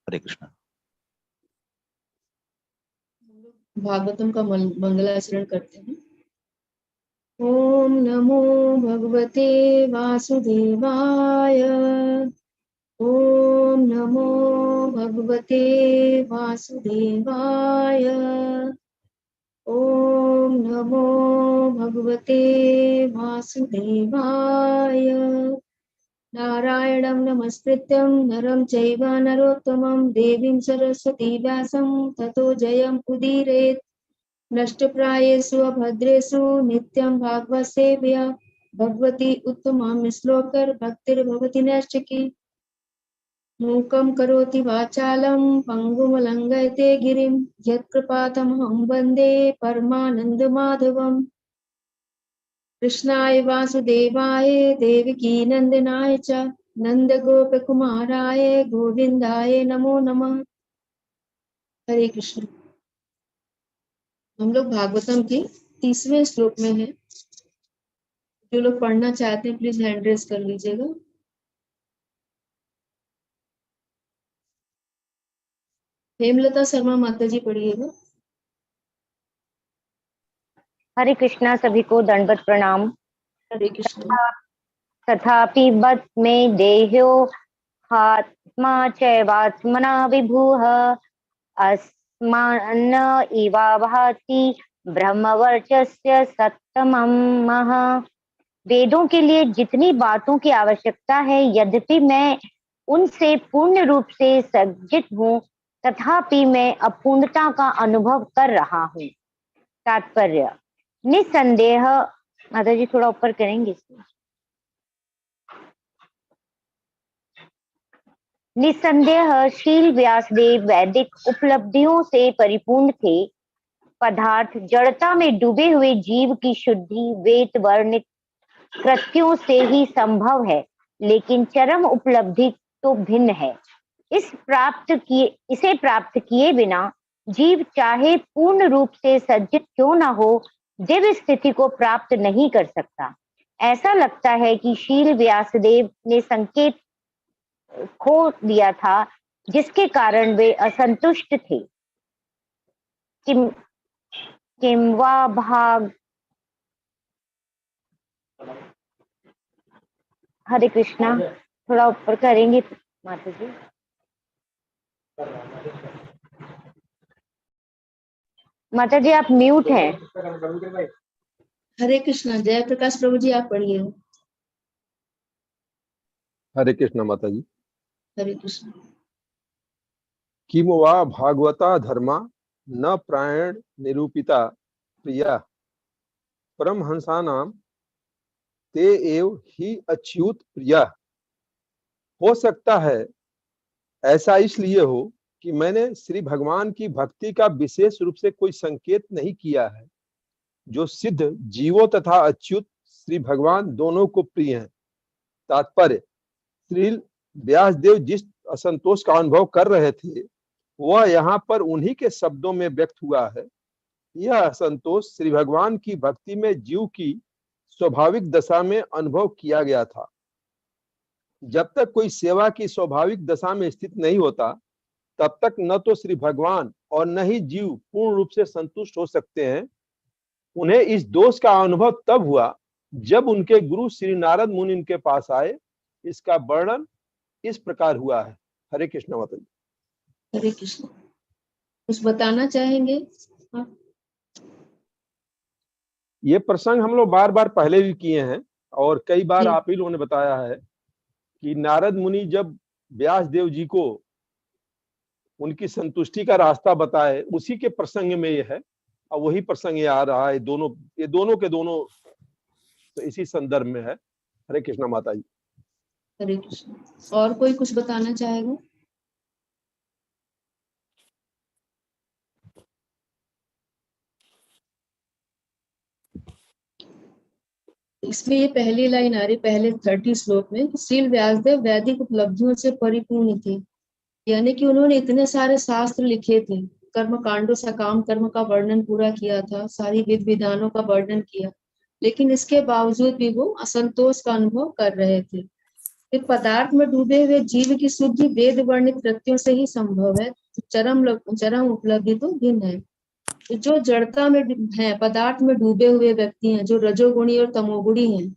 हरे कृष्णा। भागवतम का मंगलाचरण करते हैं। ओम नमो भगवते वासुदेवाय। ओम नमो भगवते वासुदेवाय। ओम नमो भगवते वासुदेवाय। नारायणं नमस्कृत्यं नरं चैव नरोत्तमं देवीं सरस्वती व्यासं ततो जयं उदीरयेत्। नष्टप्रायेषु अभद्रेषु नित्यं भागवत सेव्या भगवती उत्तमां श्लोकर भक्तिर्भवति नैष्ठिकी। मूकं करोति वाचालं पङ्गुं लङ्घयते गिरिं यत्कृपातमहं वन्दे परमानन्दमाधवम्। कृष्णाय वासुदेवाय देवकी नंदनाय च नंद गोप कुमाराय गोविंदाय नमो नमः। हरे कृष्ण। हम लोग भागवतम के 30वें श्लोक में हैं। जो लोग पढ़ना चाहते हैं प्लीज हैंड रेज कर लीजिएगा। हेमलता शर्मा माता जी पढ़िएगा। हरे कृष्णा। सभी को दंडवत प्रणाम। हरे कृष्ण। तथापि बत में देह्यो आत्मा चैवात्मना विभुः अस्मान इवा भाति ब्रह्मवर्चस्य सत्तमः। वेदों के लिए जितनी बातों की आवश्यकता है, यद्यपि मैं उनसे पूर्ण रूप से सज्जित हूँ, तथापि मैं अपूर्णता का अनुभव कर रहा हूँ। तात्पर्य, निसंदेह, माता जी थोड़ा ऊपर करेंगे इसमें। निसंदेह शील व्यासदेव वैदिक उपलब्धियों से परिपूर्ण थे। पदार्थ जड़ता में डूबे हुए जीव की शुद्धि वेद वर्णित कृत्यों से ही संभव है, लेकिन चरम उपलब्धि तो भिन्न है। इसे प्राप्त किए बिना जीव चाहे पूर्ण रूप से सज्जित क्यों न हो, दिव्य स्थिति को प्राप्त नहीं कर सकता। ऐसा लगता है कि शील व्यासदेव ने संकेत खो दिया था, जिसके कारण वे असंतुष्ट थे। किंवा भाग। हरे कृष्णा, थोड़ा ऊपर करेंगे माता जी। माता जी आप म्यूट हैं। हरे कृष्णा। जय प्रकाश प्रभु जी आप पढ़िए। हरे कृष्ण माता जी। हरे कृष्ण। किम वा भागवता धर्मा न प्रायण निरूपिता प्रिया परमहंसानाम ते एव ही अच्युत प्रिया। हो सकता है ऐसा इसलिए हो कि मैंने श्री भगवान की भक्ति का विशेष रूप से कोई संकेत नहीं किया है, जो सिद्ध जीवों तथा अच्युत श्री भगवान दोनों को प्रिय हैं। तात्पर्य, श्री व्यासदेव जिस असंतोष का अनुभव कर रहे थे, वह यहाँ पर उन्हीं के शब्दों में व्यक्त हुआ है। यह असंतोष श्री भगवान की भक्ति में जीव की स्वाभाविक दशा में अनुभव किया गया था। जब तक कोई सेवा की स्वाभाविक दशा में स्थित नहीं होता, तब तक न तो श्री भगवान और न ही जीव पूर्ण रूप से संतुष्ट हो सकते हैं। उन्हें इस दोष का अनुभव तब हुआ जब उनके गुरु श्री नारद मुनि उनके पास आए। इसका वर्णन इस प्रकार हुआ है। हरे कृष्ण माता जी। हरे कृष्ण। कुछ बताना चाहेंगे आप? ये प्रसंग हम लोग बार बार पहले भी किए हैं और कई बार जी। आप ही लोगों ने बताया है कि नारद मुनि जब व्यास देव जी को उनकी संतुष्टि का रास्ता बताए, उसी के प्रसंग में ये है और वही प्रसंग ये आ रहा है। ये दोनों के दोनों इसी संदर्भ में है। हरे कृष्ण माता जी। हरे कृष्ण। और कोई कुछ बताना चाहेगा? इसमें ये पहली लाइन आ रही, पहले 30 श्लोक में, श्रील व्यासदेव वैदिक उपलब्धियों से परिपूर्ण थे। यानी कि उन्होंने इतने सारे शास्त्र लिखे थे, कर्म कांडों से काम कर्म का वर्णन पूरा किया था, सारी विधि विधानों का वर्णन किया, लेकिन इसके बावजूद भी वो असंतोष का अनुभव कर रहे थे। फिर पदार्थ में डूबे हुए जीव की शुद्धि वेद वर्णित कृत्यों से ही संभव है। चरम उपलब्धि तो भिन्न है। तो जो जड़ता में है, पदार्थ में डूबे हुए व्यक्ति हैं, जो रजोगुणी और तमोगुणी हैं,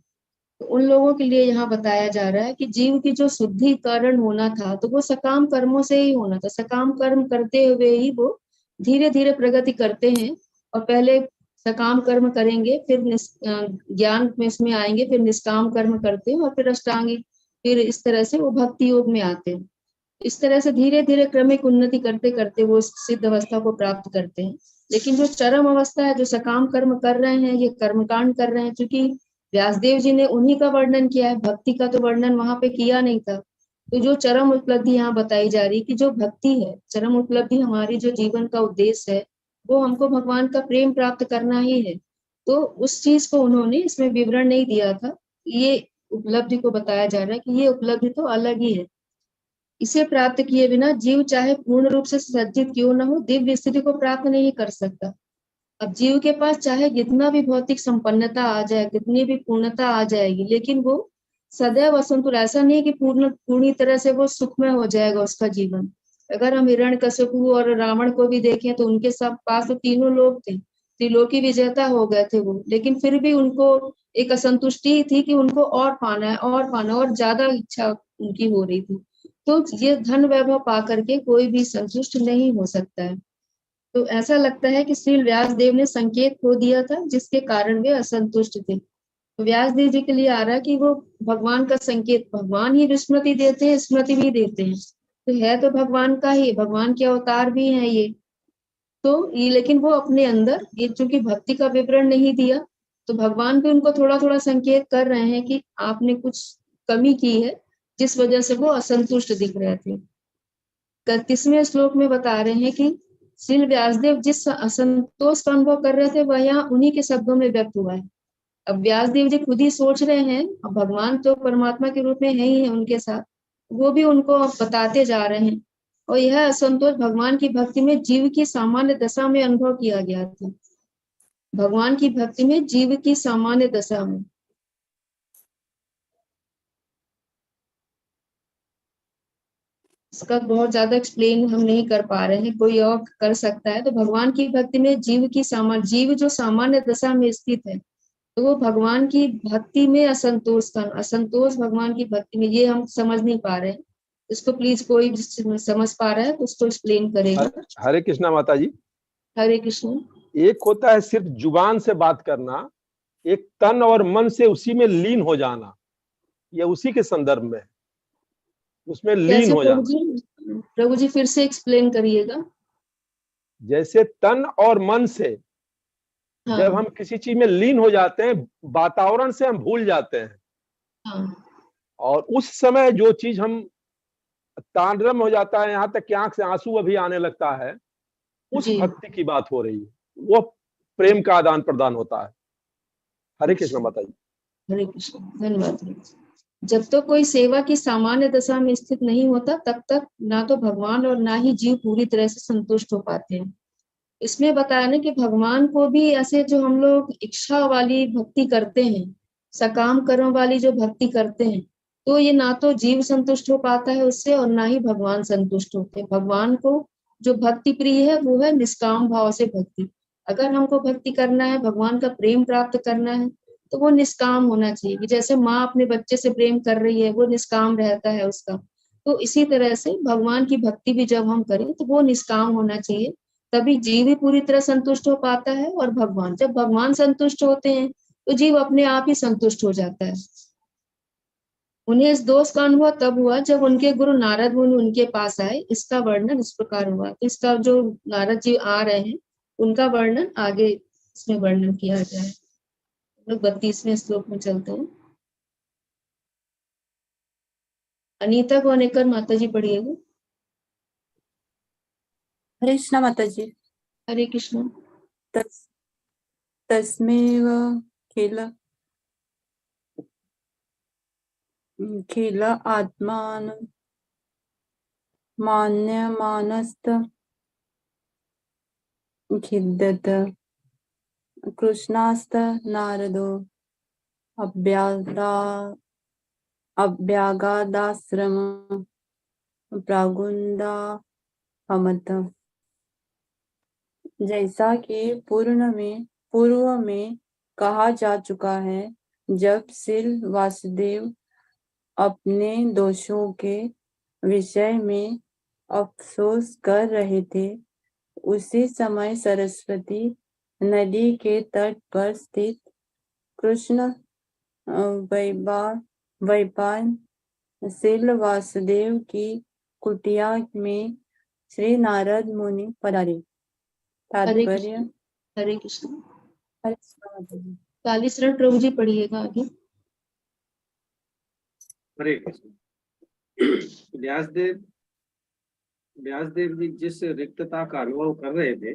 तो उन लोगों के लिए यहाँ बताया जा रहा है कि जीव की जो शुद्धिकरण होना था, तो वो सकाम कर्मों से ही होना था। सकाम कर्म करते हुए ही वो धीरे धीरे प्रगति करते हैं। और पहले सकाम कर्म करेंगे, फिर ज्ञान में इसमें आएंगे, फिर निष्काम कर्म करते हैं, और फिर अष्टांगी, फिर इस तरह से वो भक्ति योग में आते हैं। इस तरह से धीरे धीरे क्रमिक उन्नति करते करते वो सिद्ध अवस्था को प्राप्त करते हैं। लेकिन जो चरम अवस्था है, जो सकाम कर्म कर रहे हैं, ये कर्मकांड कर रहे हैं, क्योंकि व्यासदेव जी ने उन्हीं का वर्णन किया है, भक्ति का तो वर्णन वहां पे किया नहीं था। तो जो चरम उपलब्धि यहाँ बताई जा रही कि जो भक्ति है, चरम उपलब्धि, हमारी जो जीवन का उद्देश्य है, वो हमको भगवान का प्रेम प्राप्त करना ही है। तो उस चीज को उन्होंने इसमें विवरण नहीं दिया था। ये उपलब्धि को बताया जा रहा है कि ये उपलब्धि तो अलग ही है। इसे प्राप्त किए बिना जीव चाहे पूर्ण रूप से सज्जित क्यों न हो, दिव्य स्थिति को प्राप्त नहीं कर सकता। अब जीव के पास चाहे जितना भी भौतिक संपन्नता आ जाए, कितनी भी पूर्णता आ जाएगी, लेकिन वो सदैव असंतुष्ट, ऐसा नहीं कि पूरी तरह से वो सुखमय हो जाएगा उसका जीवन। अगर हम हिरण्यकशिपु और रावण को भी देखें, तो उनके सब पास तो तीनों लोग थे, त्रिलोकी विजेता हो गए थे वो, लेकिन फिर भी उनको एक असंतुष्टि थी कि उनको और पाना है, और पाना, और ज्यादा इच्छा उनकी हो रही थी। तो ये धन वैभव पा करके कोई भी संतुष्ट नहीं हो सकता है। तो ऐसा लगता है कि श्री व्यास देव ने संकेत खो दिया था, जिसके कारण वे असंतुष्ट थे। तो व्यास देव जी के लिए आ रहा है कि वो भगवान का संकेत, भगवान ही विस्मृति देते हैं, स्मृति भी देते हैं, तो है तो भगवान का ही, भगवान के अवतार भी हैं ये। तो ये, लेकिन वो अपने अंदर ये चूंकि भक्ति का विवरण नहीं दिया, तो भगवान भी उनको थोड़ा थोड़ा संकेत कर रहे हैं कि आपने कुछ कमी की है, जिस वजह से वो असंतुष्ट दिख रहे थे। 31वें श्लोक में बता रहे हैं कि श्री व्यासदेव जिस असंतोष का अनुभव कर रहे थे, वह यहाँ उन्हीं के शब्दों में व्यक्त हुआ है। अब व्यासदेव जी खुद ही सोच रहे हैं, अब भगवान तो परमात्मा के रूप में है ही है उनके साथ, वो भी उनको बताते जा रहे हैं। और यह असंतोष भगवान की भक्ति में जीव की सामान्य दशा में अनुभव किया गया था। भगवान की भक्ति में जीव की सामान्य दशा में। इसका बहुत ज्यादा एक्सप्लेन हम नहीं कर पा रहे हैं, कोई और कर सकता है। तो भगवान की भक्ति में जीव जो सामान्य दशा में स्थित है, तो वो भगवान की भक्ति में असंतोष भगवान की भक्ति में, ये हम समझ नहीं पा रहे हैं। इसको प्लीज कोई समझ पा रहा है तो उसको एक्सप्लेन करेगा। हरे कृष्णा माता जी। हरे कृष्ण। एक होता है सिर्फ जुबान से बात करना, एक तन और मन से उसी में लीन हो जाना, या उसी के संदर्भ में उसमें लीन कैसे हो जाना। प्रभु जी फिर से एक्सप्लेन करिएगा। जैसे तन और मन से हाँ जब हम किसी चीज में लीन हो जाते हैं, वातावरण से हम भूल जाते हैं, हाँ और उस समय जो चीज हम तांडव हो जाता है, यहाँ तक कि आंख से आंसू अभी आने लगता है, उस जी। भक्ति की बात हो रही है। वो प्रेम का आदान प्रदान होता है। हरे कृष्ण माता जी। हरे कृष्ण, धन्यवाद। जब तक कोई सेवा की सामान्य दशा में स्थित नहीं होता, तब तक ना तो भगवान और ना ही जीव पूरी तरह से संतुष्ट हो पाते हैं। इसमें बताया ना कि भगवान को भी ऐसे जो हम लोग इच्छा वाली भक्ति करते हैं, सकाम कर्म वाली जो भक्ति करते हैं, तो ये ना तो जीव संतुष्ट हो पाता है उससे, और ना ही भगवान संतुष्ट होते हैं। भगवान को जो भक्ति प्रिय है, वो है निष्काम भाव से भक्ति। अगर हमको भक्ति करना है, भगवान का प्रेम प्राप्त करना है, तो वो निष्काम होना चाहिए। कि जैसे माँ अपने बच्चे से प्रेम कर रही है, वो निष्काम रहता है उसका, तो इसी तरह से भगवान की भक्ति भी जब हम करें, तो वो निष्काम होना चाहिए। तभी जीव भी पूरी तरह संतुष्ट हो पाता है, और भगवान, जब भगवान संतुष्ट होते हैं, तो जीव अपने आप ही संतुष्ट हो जाता है। उन्हें इस दोष का अनुभव तब हुआ जब उनके गुरु नारद मुनि उनके पास आए। इसका वर्णन इस प्रकार हुआ। तो इसका जो नारद जी आ रहे हैं, उनका वर्णन आगे इसमें वर्णन किया गया है। 32वें श्लोक में चलते हैं। अनीता को अनेकर माता जी पढ़िएगा। हरे कृष्णा माता जी। हरे कृष्ण। तस्मेव खिल आत्मान मान्यमानस्त खिद्दत कृष्णास्त नारदो अभ्यादा अभ्यागादाश्रम प्रागुंदा हमत। जैसा कि पूर्व में कहा जा चुका है, जब श्री वासुदेव अपने दोषों के विषय में अफसोस कर रहे थे, उसी समय सरस्वती नदी के तट पर स्थित कृष्ण वैपायन श्री वासुदेव की कुटिया में श्री नारद मुनि पधारे। तात्पर्य। हरे कृष्ण। हरे कृष्ण। 40 शरण प्रभु जी पढ़िएगा आगे। हरे कृष्ण। व्यासदेव जी जिस रिक्तता का अनुभव कर रहे थे,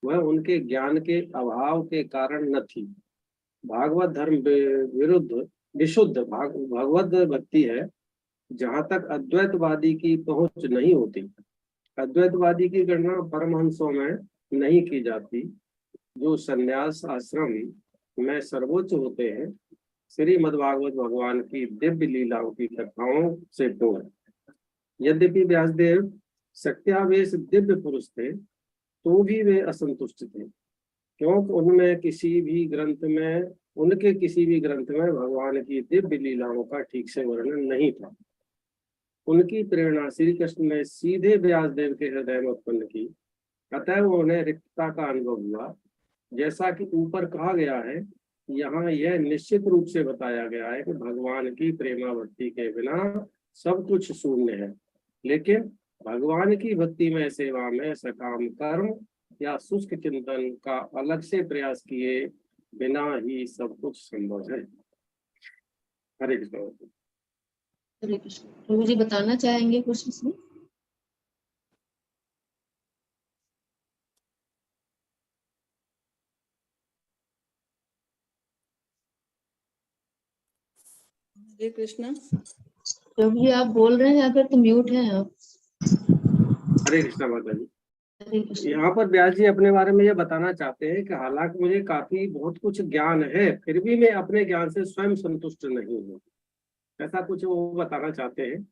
वह उनके ज्ञान के अभाव के कारण न थी। भागवत धर्म विशुद्ध भगवत भक्ति है जहाँ तक अद्वैतवादी की पहुंच नहीं होती। अद्वैतवादी की गणना परमहंसों में नहीं की जाती, जो संन्यास आश्रम में सर्वोच्च होते हैं। श्रीमद्भागवत भगवान की दिव्य लीलाओं की कथाओं से दूर है। यद्यपि व्यासदेव सत्यावेश दिव्य पुरुष थे, तो भी वे असंतुष्ट थे, क्योंकि उनके किसी भी ग्रंथ में भगवान की दिव्य लीलाओं का ठीक से वर्णन नहीं था। उनकी प्रेरणा श्री कृष्ण ने सीधे व्यासदेव के हृदय में उत्पन्न की, अतः उन्हें रिक्तता का अनुभव हुआ। जैसा कि ऊपर कहा गया है, यहाँ यह निश्चित रूप से बताया गया है कि भगवान की प्रेमाभक्ति के बिना सब कुछ शून्य है, लेकिन भगवान की भक्ति में सेवा में सकाम कर्म या शुष्क चिंतन का अलग से प्रयास किए बिना ही सब कुछ संभव है। हरे कृष्ण। हरे कृष्ण। प्रभु जी बताना चाहेंगे कुछ इसमें? हरे कृष्णा। प्रभु जी आप बोल रहे हैं या फिर तो म्यूट हैं आप? हरे कृष्णा माता जी। हरे कृष्ण। यहाँ पर व्यास जी अपने बारे में ये बताना चाहते हैं कि हालांकि मुझे बहुत कुछ ज्ञान है, फिर भी मैं अपने ज्ञान से स्वयं संतुष्ट नहीं हूँ, ऐसा कुछ वो बताना चाहते हैं।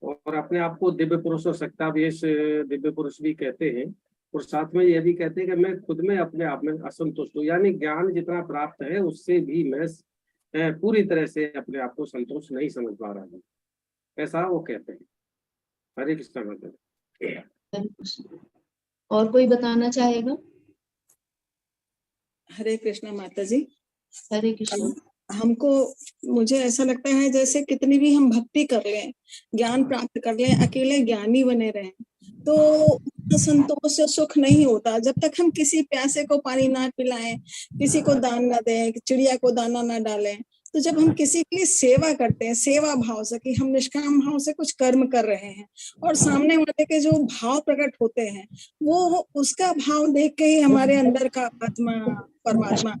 और अपने आप को दिव्य पुरुष और सत्यावेश दिव्य पुरुष भी कहते हैं, और साथ में ये भी कहते हैं कि मैं खुद में अपने आप में असंतुष्ट हूँ, यानी ज्ञान जितना प्राप्त है उससे भी मैं पूरी तरह से अपने आप को संतुष्ट नहीं समझ पा रहा हूँ, ऐसा वो कहते हैं। हरे कृष्ण माता। हरे कृष्ण। और कोई बताना चाहेगा? हरे कृष्णा माता जी। हरे कृष्ण। मुझे ऐसा लगता है जैसे कितनी भी हम भक्ति कर लें, ज्ञान प्राप्त कर लें, अकेले ज्ञानी बने रहें, तो संतोष सुख नहीं होता जब तक हम किसी प्यासे को पानी ना पिलाएं, किसी को दान ना दें, चिड़िया को दाना ना डालें। तो जब हम किसी की सेवा करते हैं, सेवा भाव से, कि हम निष्काम भाव से कुछ कर्म कर रहे हैं, और सामने वाले के जो भाव प्रकट होते हैं, वो उसका भाव देख के ही हमारे अंदर का आत्मा परमात्मा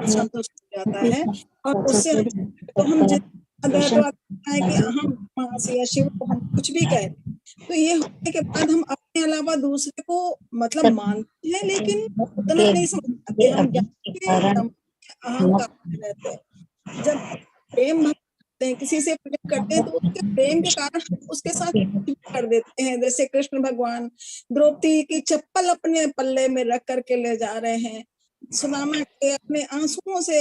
संतुष्ट हो जाता है। और उससे तो हम है कि हम या शिव को हम कुछ भी कहते, तो ये होने के बाद हम अपने अलावा दूसरे को मतलब मानते हैं, लेकिन उतना नहीं समझ पाते। हम अहंकार में रहते हैं। जब प्रेम भक्ति हैं, किसी से प्रेम करते हैं, तो उसके प्रेम के कारण उसके साथ कर देते हैं। जैसे कृष्ण भगवान द्रौपदी की चप्पल अपने पल्ले में रख करके ले जा रहे हैं, सुदामा के अपने आंसुओं से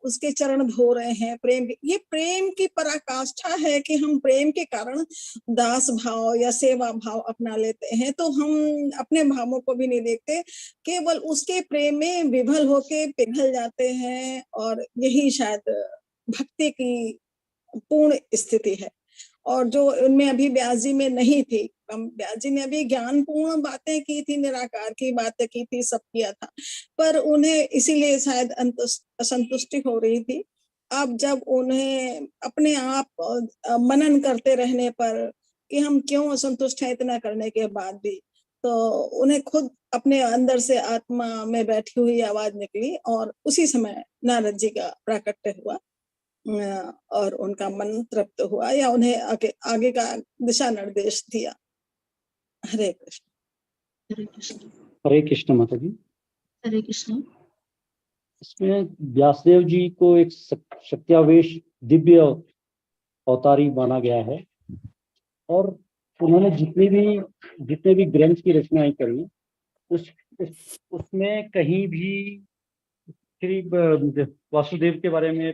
उसके चरण धो रहे हैं। ये प्रेम की पराकाष्ठा है कि हम प्रेम के कारण दास भाव या सेवा भाव अपना लेते हैं, तो हम अपने भावों को भी नहीं देखते, केवल उसके प्रेम में विभल होके पिघल जाते हैं। और यही शायद भक्ति की पूर्ण स्थिति है, और जो उनमें अभी व्यास जी में नहीं थी। व्यास जी ने अभी ज्ञान पूर्ण बातें की थी, निराकार की बातें की थी, सब किया था, पर उन्हें इसीलिए शायद असंतुष्टि हो रही थी। अब जब उन्हें अपने आप मनन करते रहने पर कि हम क्यों असंतुष्ट हैं इतना करने के बाद भी, तो उन्हें खुद अपने अंदर से आत्मा में बैठी हुई आवाज निकली, और उसी समय नारद जी का प्राकट्य हुआ, और उनका मन तृप्त हुआ, या उन्हें आगे का दिशा निर्देश दिया। हरे कृष्ण। हरे कृष्ण। हरे कृष्ण माता जी। हरे कृष्ण। इसमें व्यासदेव जी को एक सत्यावेश दिव्य अवतारी माना गया है। और उन्होंने जितने भी ग्रंथ की रचनाएं करी उसमें कहीं भी श्री वासुदेव के बारे में,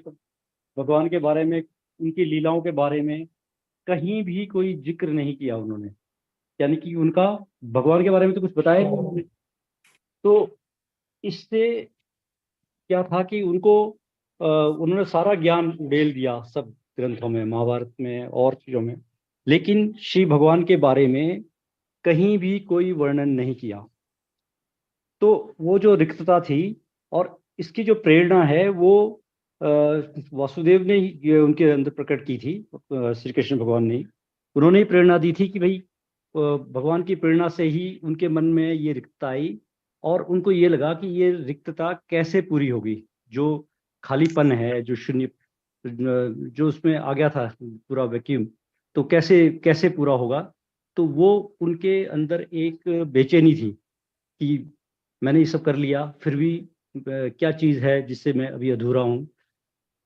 भगवान के बारे में, उनकी लीलाओं के बारे में कहीं भी कोई जिक्र नहीं किया उन्होंने। यानी कि उनका भगवान के बारे में तो कुछ बताया नहीं उन्होंने। तो इससे क्या था कि उन्होंने सारा ज्ञान उड़ेल दिया सब ग्रंथों में, महाभारत में और चीजों में, लेकिन श्री भगवान के बारे में कहीं भी कोई वर्णन नहीं किया। तो वो जो रिक्तता थी, और इसकी जो प्रेरणा है वो वासुदेव ने ये उनके अंदर प्रकट की थी, श्री कृष्ण भगवान ने। उन्होंने ही प्रेरणा दी थी कि भाई भगवान की प्रेरणा से ही उनके मन में ये रिक्तता आई, और उनको ये लगा कि ये रिक्तता कैसे पूरी होगी, जो खालीपन है, जो शून्य जो उसमें आ गया था पूरा वैक्यूम, तो कैसे कैसे पूरा होगा। तो वो उनके अंदर एक बेचैनी थी कि मैंने ये सब कर लिया, फिर भी क्या चीज़ है जिससे मैं अभी अधूरा हूँ।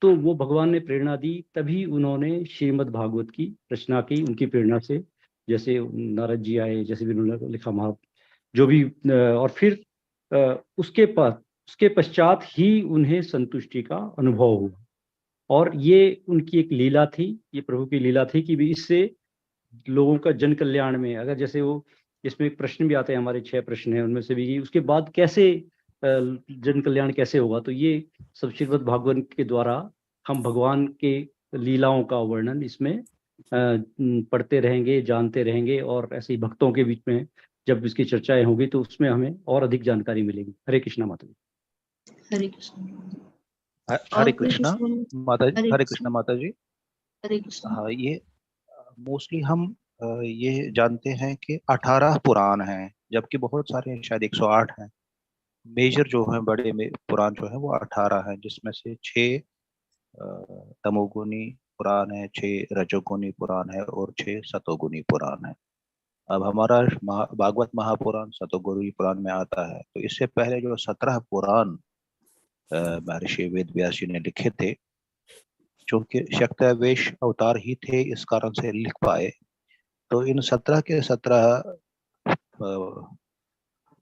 तो वो भगवान ने प्रेरणा दी, तभी उन्होंने श्रीमद् भागवत की रचना की, उनकी प्रेरणा से। जैसे नारद जी आए, जैसे भी उन्होंने लिखा जो भी और फिर उसके पश्चात ही उन्हें संतुष्टि का अनुभव हुआ। और ये उनकी एक लीला थी, ये प्रभु की लीला थी कि भी इससे लोगों का जन कल्याण में, अगर जैसे वो इसमें एक प्रश्न भी आते हैं, हमारे 6 प्रश्न हैं उनमें से भी, उसके बाद कैसे जन कल्याण कैसे होगा। तो ये सब श्रीमद् भागवत के द्वारा हम भगवान के लीलाओं का वर्णन इसमें पढ़ते रहेंगे, जानते रहेंगे, और ऐसे ही भक्तों के बीच में जब इसकी चर्चाएं होगी तो उसमें हमें और अधिक जानकारी मिलेगी। हरे कृष्णा माता जी। हरे कृष्ण। हरे कृष्णा माता जी। हरे कृष्णा माता जी। हरे कृष्ण। हाँ, ये मोस्टली हम ये जानते हैं कि 18 पुराण हैं, जबकि बहुत सारे शायद 108 हैं। मेजर जो है बड़े में पुराण जो है वो 18 हैं, जिसमें से 6 तमोगुनी पुराण है, 6 रजोगुनी पुराण है और 6 सतोगुनी पुराण है। अब हमारा भागवत महापुराण सतोगुनी पुराण में आता है। तो इससे पहले जो 17 पुराण महर्षि वेद व्यास जी ने लिखे थे, चूंकि शक्तावेश अवतार ही थे इस कारण से लिख पाए, तो इन 17 के 17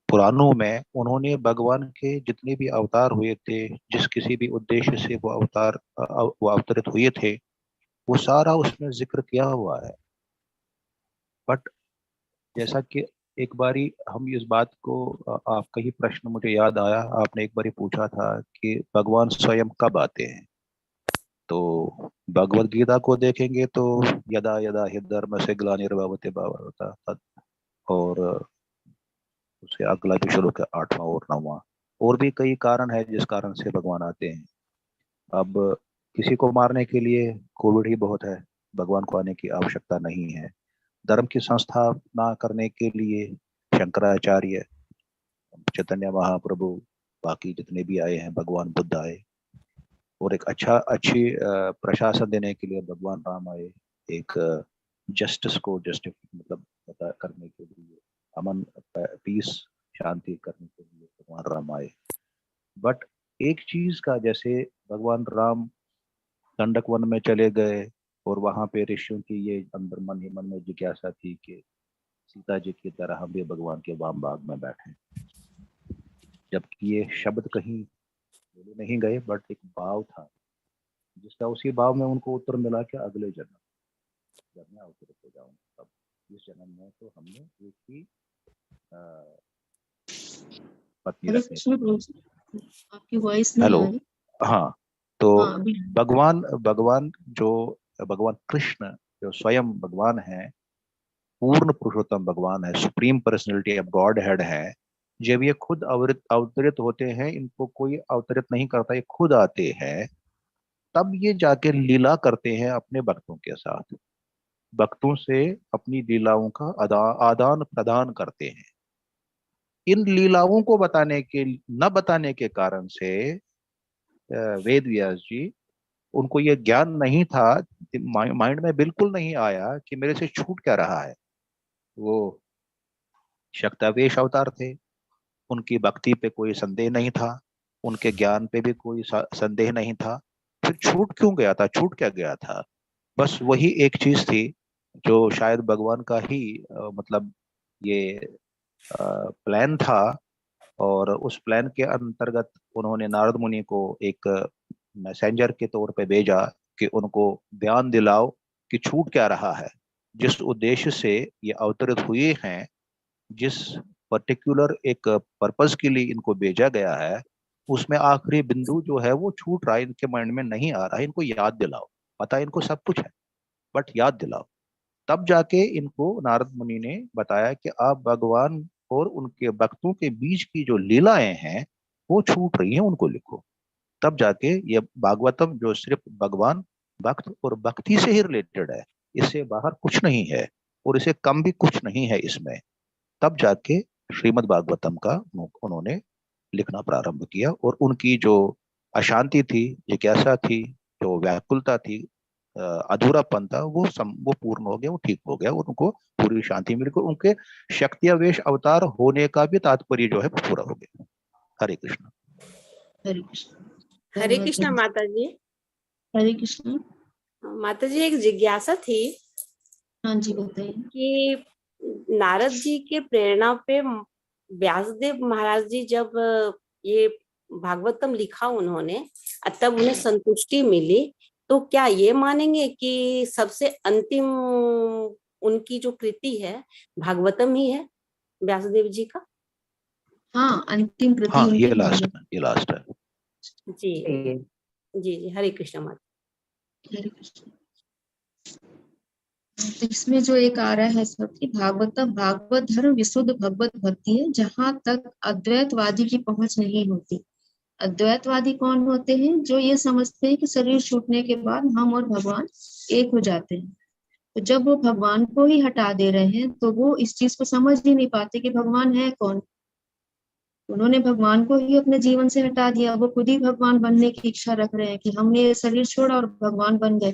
पुराणों में उन्होंने भगवान के जितने भी अवतार हुए थे, जिस किसी भी उद्देश्य से वो अवतरित हुए थे, वो सारा उसमें जिक्र किया हुआ है। बट जैसा कि एक बारी हम इस बात को, आपका ही प्रश्न मुझे याद आया, आपने एक बारी पूछा था कि भगवान स्वयं कब आते हैं। तो भगवद गीता को देखेंगे तो यदा यदा हि धर्म से ग्लानिर्भवति भावता, और उसके अगला भी श्लोक है 8वां और 9वां। और भी कई कारण है जिस कारण से भगवान आते हैं। अब किसी को मारने के लिए कोविड ही बहुत है, भगवान को आने की आवश्यकता नहीं है। धर्म की संस्थापना करने के लिए शंकराचार्य, चैतन्य महाप्रभु, बाकी जितने भी आए हैं, भगवान बुद्ध आए, और एक अच्छी प्रशासन देने के लिए भगवान राम आए, एक जस्टिस को मतलब पता करने के लिए, अमन पीस शांति करने के लिए भगवान राम आए। बट एक चीज का, जैसे भगवान राम दंडक वन में चले गए और वहां पे ऋषियों की ये अंदर मन ही मन में जिज्ञासा थी कि सीता जी की तरह हम भी भगवान के वाम भाग में बैठे, जबकि ये शब्द कहीं बोले नहीं गए, बट एक भाव था जिसका उसी भाव में उनको उत्तर मिला कि अगले जन्म जब मैं अवतरित हो जाऊंगा, तब इस जन्म में तो हमने एक ही पत्नी हरे रखनी कृष्ण प्रभु जी, आपकी वॉइस नहीं हेलो। आ रही। हाँ, तो हाँ, अभी भगवान कृष्ण जो स्वयं भगवान है, पूर्ण पुरुषोत्तम भगवान है, supreme personality of God head है, जब ये खुद अवतरित होते हैं, इनको कोई अवतरित नहीं करता, ये खुद आते हैं, तब ये जाके लीला करते हैं अपने भक्तों के साथ, भक्तों से अपनी लीलाओं का आदान प्रदान करते हैं। इन लीलाओं को न बताने के कारण से वेद व्यास जी, उनको ये ज्ञान नहीं था, माइंड में बिल्कुल नहीं आया कि मेरे से छूट क्या रहा है। वो शक्तावेश अवतार थे, उनकी भक्ति पे कोई संदेह नहीं था, उनके ज्ञान पे भी कोई संदेह नहीं था, फिर छूट क्यों गया था, छूट क्या गया था। बस वही एक चीज थी जो शायद भगवान का ही मतलब ये प्लान था, और उस प्लान के अंतर्गत उन्होंने नारद मुनि को एक मैसेंजर के तौर पे भेजा कि उनको ध्यान दिलाओ कि छूट क्या रहा है, जिस उद्देश्य से ये अवतरित हुए हैं, जिस पर्टिकुलर एक पर्पस के लिए इनको भेजा गया है, उसमें आखिरी बिंदु जो है वो छूट रहा है, इनके माइंड में नहीं आ रहा है, इनको याद दिलाओ। पता है इनको सब कुछ है, बट याद दिलाओ। तब जाके इनको नारद मुनि ने बताया कि आप भगवान और उनके भक्तों के बीच की जो लीलाएं हैं वो छूट रही हैं, उनको लिखो। तब जाके ये भागवतम जो सिर्फ भगवान, भक्त और भक्ति से ही रिलेटेड है, इससे बाहर कुछ नहीं है और इसे कम भी कुछ नहीं है इसमें। तब जाके श्रीमद् भागवतम का उन्होंने लिखना प्रारंभ किया, और उनकी जो अशांति थी, जिज्ञासा थी, जो व्याकुलता थी, अधूरापन था, वो पूर्ण हो गया, वो ठीक हो गया, उनको पूरी शांति मिल गई, उनके शक्तियावेश अवतार होने का भी तात्पर्य जो है वो पूरा हो गया। हरे कृष्ण। हरे कृष्ण। हरे कृष्णा माता जी। हरे कृष्ण। माता जी, एक जिज्ञासा थी हाँ जी, बताइए। कि नारद जी के प्रेरणा पे व्यासदेव महाराज जी जब ये भागवतम लिखा उन्होंने, तब उन्हें संतुष्टि मिली, तो क्या ये मानेंगे कि सबसे अंतिम उनकी जो कृति है भागवतम ही है व्यासदेव जी का? हाँ, अंतिम कृति हाँ, उनकी ये लास्ट भागवत। है, ये लास्ट है। जी जी जी, हरे कृष्ण माता। हरे कृष्ण। तो इसमें जो एक आ रहा है सब कि भागवत धर्म विशुद्ध भगवत भक्ति है, जहाँ तक अद्वैतवादी की पहुंच नहीं होती। अद्वैतवादी कौन होते हैं? जो ये समझते हैं कि शरीर छूटने के बाद हम और भगवान एक हो जाते हैं। तो जब वो भगवान को ही हटा दे रहे हैं तो वो इस चीज को समझ ही नहीं पाते कि भगवान है कौन। उन्होंने भगवान को ही अपने जीवन से हटा दिया, वो खुद ही भगवान बनने की इच्छा रख रहे हैं कि हमने ये शरीर छोड़ा और भगवान बन गए।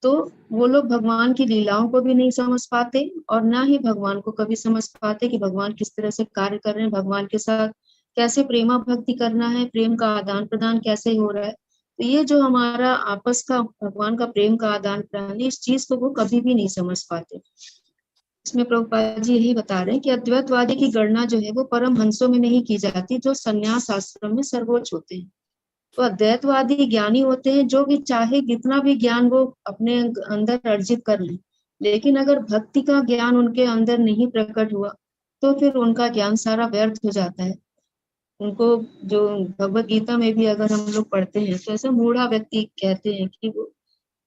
तो वो लोग भगवान की लीलाओं को भी नहीं समझ पाते और ना ही भगवान को कभी समझ पाते कि भगवान किस तरह से कार्य कर रहे हैं, भगवान के साथ कैसे प्रेमा भक्ति करना है, प्रेम का आदान प्रदान कैसे हो रहा है। तो ये जो हमारा आपस का भगवान का प्रेम का आदान प्रदान है, इस चीज को वो कभी भी नहीं समझ पाते। इसमें प्रभुपाद जी यही बता रहे हैं कि अद्वैतवादी की गणना जो है वो परम हंसों में नहीं की जाती, जो संन्यास आश्रम में सर्वोच्च होते हैं। तो अद्वैतवादी ज्ञानी होते हैं जो कि चाहे कितना भी ज्ञान वो अपने अंदर अर्जित कर लें, लेकिन अगर भक्ति का ज्ञान उनके अंदर नहीं प्रकट हुआ तो फिर उनका ज्ञान सारा व्यर्थ हो जाता है। उनको जो भगवत गीता में भी अगर हम लोग पढ़ते हैं तो ऐसा मूढ़ा व्यक्ति कहते हैं कि वो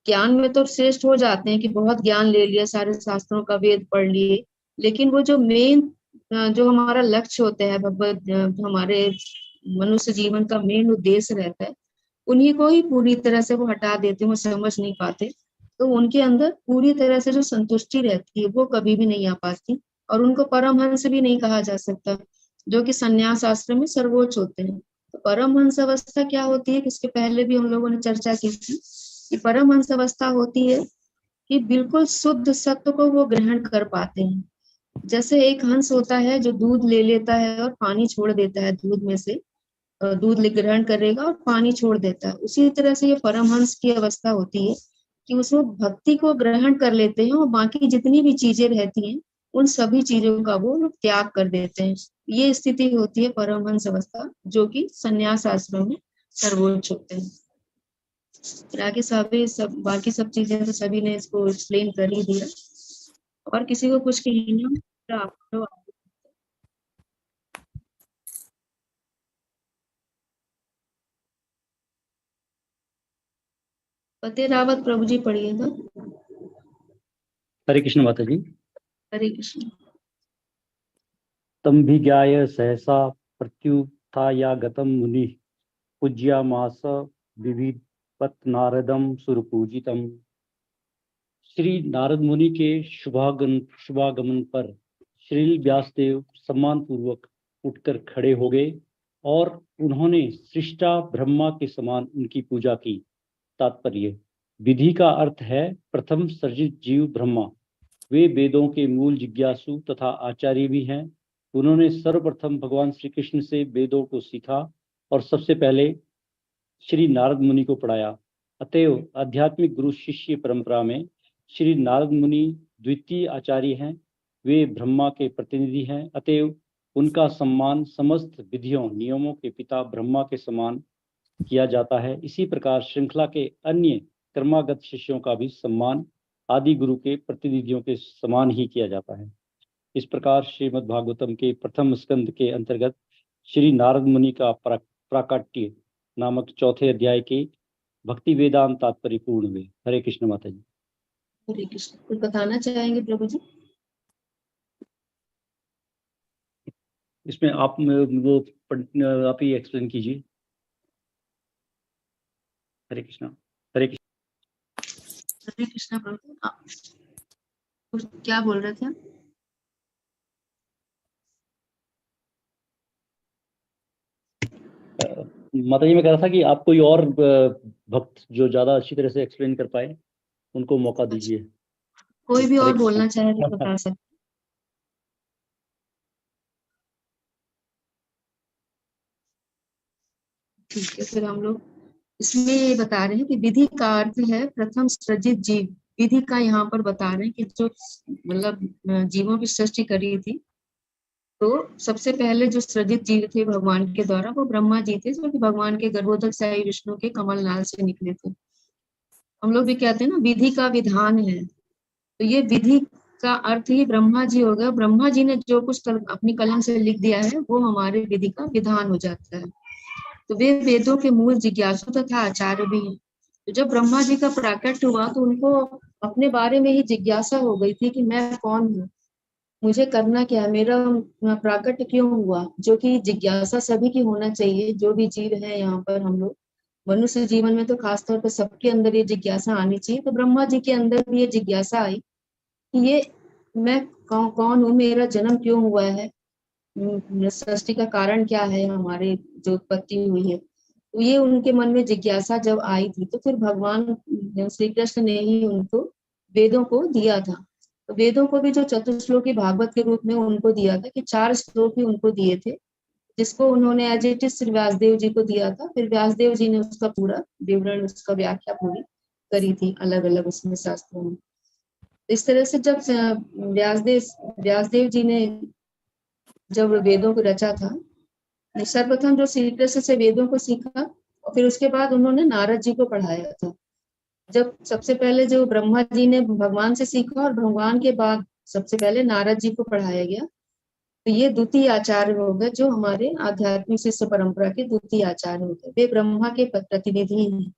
ज्ञान में तो श्रेष्ठ हो जाते हैं कि बहुत ज्ञान ले लिया, सारे शास्त्रों का वेद पढ़ लिए, लेकिन वो जो मेन जो हमारा लक्ष्य होता है, भगवत हमारे मनुष्य जीवन का मेन उद्देश्य रहता है, उन्हीं को ही पूरी तरह से वो हटा देते हैं, वो समझ नहीं पाते। तो उनके अंदर पूरी तरह से जो संतुष्टि रहती है वो कभी भी नहीं आ पाती, और उनको परमहंस भी नहीं कहा जा सकता, जो कि संन्यास आश्रम में सर्वोच्च होते हैं। तो परमहंस अवस्था क्या होती है, इसके पहले भी हम लोगों ने चर्चा की थी कि परमहंस अवस्था होती है कि बिल्कुल शुद्ध सत्य को वो ग्रहण कर पाते हैं। जैसे एक हंस होता है जो दूध ले लेता है और पानी छोड़ देता है, दूध में से दूध ग्रहण करेगा और पानी छोड़ देता है, उसी तरह से ये परमहंस की अवस्था होती है कि उसमें भक्ति को ग्रहण कर लेते हैं और बाकी जितनी भी चीजें रहती हैं उन सभी चीजों का वो लोग त्याग कर देते हैं। ये स्थिति होती है परमहंस अवस्था, जो कि संन्यास आश्रम में सर्वोच्च होते हैं। फिर आगे सभी सब बाकी सब चीजें तो सभी ने इसको एक्सप्लेन कर ही दिया, और किसी को कुछ कहना तो आप लोग फतेह रावत प्रभु जी पढ़िएगा। हरे कृष्ण माता जी। हरे कृष्ण। तम भी ज्ञाय सहसा प्रत्युत्थाया गतम मुनि पूज्यामास विविधपत नारदम सुरपूजितम। श्री नारद मुनि के शुभागमन पर श्री व्यासदेव सम्मान पूर्वक उठकर खड़े हो गए और उन्होंने सृष्टा ब्रह्मा के समान उनकी पूजा की। तात्पर्य: विधि का अर्थ है प्रथम सर्जित जीव ब्रह्मा। वे वेदों के मूल जिज्ञासु तथा आचार्य भी हैं। उन्होंने सर्वप्रथम भगवान श्री कृष्ण से वेदों को सीखा और सबसे पहले श्री नारद मुनि को पढ़ाया। अतएव आध्यात्मिक गुरु शिष्य परंपरा में श्री नारद मुनि द्वितीय आचार्य हैं। वे ब्रह्मा के प्रतिनिधि हैं, अतएव उनका सम्मान समस्त विधियों नियमों के पिता ब्रह्मा के समान किया जाता है। इसी प्रकार श्रृंखला के अन्य कर्मागत शिष्यों का भी सम्मान आदि गुरु के प्रतिनिधियों के समान ही किया जाता है। इस प्रकार श्रीमद् भागवतम के प्रथम स्कंद के अंतर्गत श्री नारद मुनि का प्राकट्य नामक चौथे अध्याय के भक्ति वेदांत तात्पर्य पूर्ण हुए। हरे कृष्ण माता जी। हरे कृष्ण। कुछ बताना चाहेंगे प्रभु जी? इसमें आप वो आप ही एक्सप्लेन कीजिए। हरे कृष्णा। हरे कृष्ण। हरे कृष्णा प्रभु। आप कुछ क्या बोल रहे थे? माता जी मैं कह रहा था कि आप कोई और भक्त जो ज्यादा अच्छी तरह से एक्सप्लेन कर पाए उनको मौका दीजिए। कोई भी हरे और कृष्णा। बोलना चाहे तो बता सकते। ठीक है, फिर हम लोग इसमें ये बता रहे हैं कि विधि का अर्थ है प्रथम सृजित जीव। विधि का यहाँ पर बता रहे हैं कि जो मतलब जीवों की सृष्टि करी थी, तो सबसे पहले जो सृजित जीव थे भगवान के द्वारा वो ब्रह्मा जी थे, जो कि भगवान के गर्भोदक साई विष्णु के कमल नाल से निकले थे। हम लोग भी कहते हैं ना विधि का विधान है, तो ये विधि का अर्थ ही ब्रह्मा जी हो गया। ब्रह्मा जी ने जो कुछ अपनी कलम से लिख दिया है वो हमारे विधि का विधान हो जाता है। तो वे वेदों के मूल जिज्ञासु तथा आचार्य भी हैं। तो जब ब्रह्मा जी का प्राकट्य हुआ तो उनको अपने बारे में ही जिज्ञासा हो गई थी कि मैं कौन हूँ, मुझे करना क्या है, मेरा प्राकट्य क्यों हुआ, जो कि जिज्ञासा सभी की होना चाहिए। जो भी जीव है यहाँ पर, हम लोग मनुष्य जीवन में तो खासतौर पर सबके अंदर ये जिज्ञासा आनी चाहिए। तो ब्रह्मा जी के अंदर भी ये जिज्ञासा आई कि ये मैं कौन हूँ, मेरा जन्म क्यों हुआ है, सृष्टि का कारण क्या है, हमारे जो उत्पत्ति हुई है। तो ये उनके मन में जिज्ञासा जब आई थी तो फिर भगवान श्री कृष्ण ने ही उनको वेदों को दिया था। तो वेदों को भी जो चतुश्लोकी भागवत के रूप में उनको दिया था, कि 4 श्लोक ही उनको दिए थे, जिसको उन्होंने एज इट इज व्यासदेव जी को दिया था। फिर व्यासदेव जी ने उसका पूरा विवरण, उसका व्याख्या पूरी करी थी अलग अलग उसमें शास्त्रों में। इस तरह से जब व्यासदेव जी ने जब वेदों को रचा था, सर्वप्रथम जो श्री कृष्ण से वेदों को सीखा और फिर उसके बाद उन्होंने नारद जी को पढ़ाया था। जब सबसे पहले जो ब्रह्मा जी ने भगवान से सीखा और भगवान के बाद सबसे पहले नारद जी को पढ़ाया गया, तो ये द्वितीय आचार्य हो गए, जो हमारे आध्यात्मिक शिष्य परंपरा के द्वितीय आचार्य हो गए। वे ब्रह्मा के प्रतिनिधि हैं,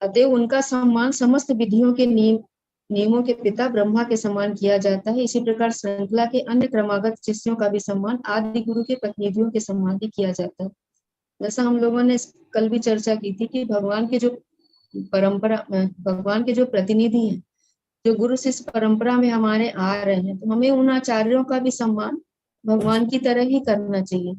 अतएव उनका सम्मान समस्त विधियों के नियमों के पिता ब्रह्मा के समान किया जाता है। इसी प्रकार श्रृंखला के अन्य क्रमागत शिष्यों का भी सम्मान आदि गुरु के प्रतिनिधियों के समान भी किया जाता है। जैसा हम लोगों ने कल भी चर्चा की थी कि भगवान के जो परंपरा, भगवान के जो प्रतिनिधि हैं, जो गुरु शिष्य परंपरा में हमारे आ रहे हैं, तो हमें उन आचार्यों का भी सम्मान भगवान की तरह ही करना चाहिए।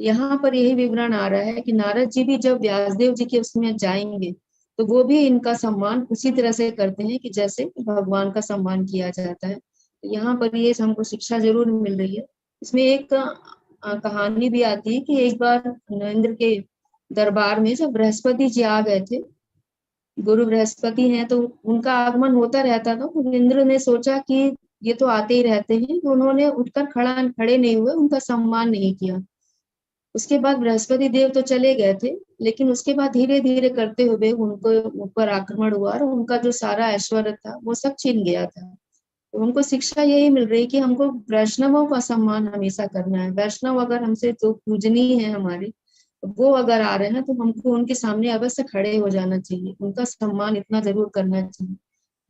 यहाँ पर यही विवरण आ रहा है कि नारद जी भी जब व्यासदेव जी के उसमें जाएंगे तो वो भी इनका सम्मान उसी तरह से करते हैं कि जैसे भगवान का सम्मान किया जाता है। यहाँ पर ये हमको शिक्षा जरूर मिल रही है। इसमें एक कहानी भी आती है कि एक बार इंद्र के दरबार में जब बृहस्पति जी आ गए थे, गुरु बृहस्पति हैं, तो उनका आगमन होता रहता था। तो इंद्र ने सोचा कि ये तो आते ही रहते हैं, तो उन्होंने उठकर खड़े नहीं हुए, उनका सम्मान नहीं किया। उसके बाद बृहस्पति देव तो चले गए थे, लेकिन उसके बाद धीरे धीरे करते हुए उनको ऊपर आक्रमण हुआ और उनका जो सारा ऐश्वर्य था वो सब छीन गया था। तो उनको शिक्षा यही मिल रही कि हमको वैष्णवों का सम्मान हमेशा करना है। वैष्णव अगर हमसे जो पूजनीय है हमारे, वो अगर आ रहे हैं तो हमको उनके सामने अवश्य खड़े हो जाना चाहिए, उनका सम्मान इतना जरूर करना चाहिए।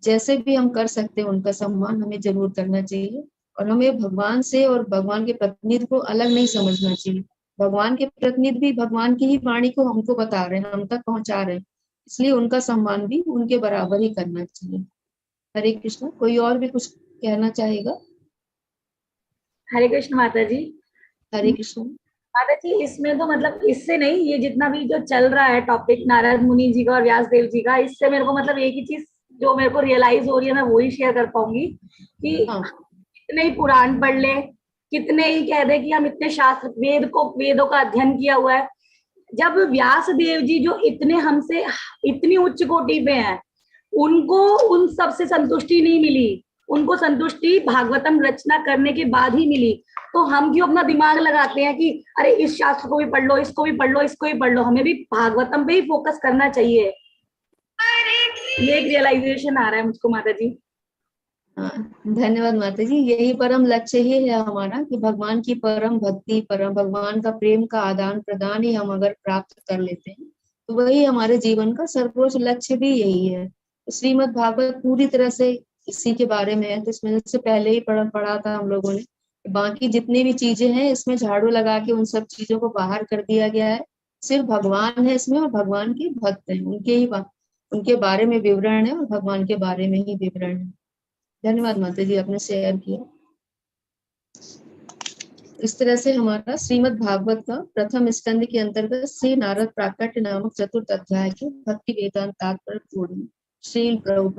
जैसे भी हम कर सकते हैं उनका सम्मान हमें जरूर करना चाहिए। और हमें भगवान से और भगवान के प्रतिनिधि को अलग नहीं समझना चाहिए। भगवान के प्रतिनिधि भी भगवान की ही वाणी को हमको बता रहे हैं, हम तक पहुंचा रहे हैं, इसलिए उनका सम्मान भी उनके बराबर ही करना चाहिए। हरे कृष्ण। कोई और भी कुछ कहना चाहेगा? हरे कृष्ण माता जी। हरे कृष्ण। माता जी इसमें तो मतलब इससे नहीं, ये जितना भी जो चल रहा है टॉपिक नारद मुनि जी का और व्यासदेव जी का, इससे मेरे को मतलब एक ही चीज जो मेरे को रियलाइज हो रही है मैं वही शेयर कर पाऊंगी कि कितने ही पुराण पढ़ ले, कितने ही कह दे कि हम इतने शास्त्र वेदों का अध्ययन किया हुआ है, जब व्यास देव जी जो इतने हमसे इतनी उच्च कोटि पे हैं, उनको उन सब से संतुष्टि नहीं मिली, उनको संतुष्टि भागवतम रचना करने के बाद ही मिली। तो हम क्यों अपना दिमाग लगाते हैं कि अरे इस शास्त्र को भी पढ़ लो, इसको भी पढ़ लो, इसको भी पढ़ लो। हमें भी भागवतम पे ही फोकस करना चाहिए। ये एक रियलाइजेशन आ रहा है मुझको माता जी। हाँ, धन्यवाद माता जी। यही परम लक्ष्य ही है हमारा कि भगवान की परम भक्ति, परम भगवान का प्रेम का आदान प्रदान ही हम अगर प्राप्त कर लेते हैं तो वही हमारे जीवन का सर्वोच्च लक्ष्य भी यही है। श्रीमद् भागवत पूरी तरह से इसी के बारे में है। तो इसमें से पहले ही पढ़ा था हम लोगों ने। बाकी जितनी भी चीजें हैं इसमें झाड़ू लगा के उन सब चीजों को बाहर कर दिया गया है। सिर्फ भगवान है इसमें और भगवान के भक्त हैं, उनके बारे में विवरण है और भगवान के बारे में ही विवरण है। धन्यवाद माता जी, आपने शेयर किया। इस तरह से हमारा श्रीमद् भागवत का प्रथम स्कंद के अंतर्गत श्री नारद प्राकट्य नामक चतुर्थ अध्याय के भक्ति वेदांत तात्पर्य पूर्ण श्रील प्रभुपाद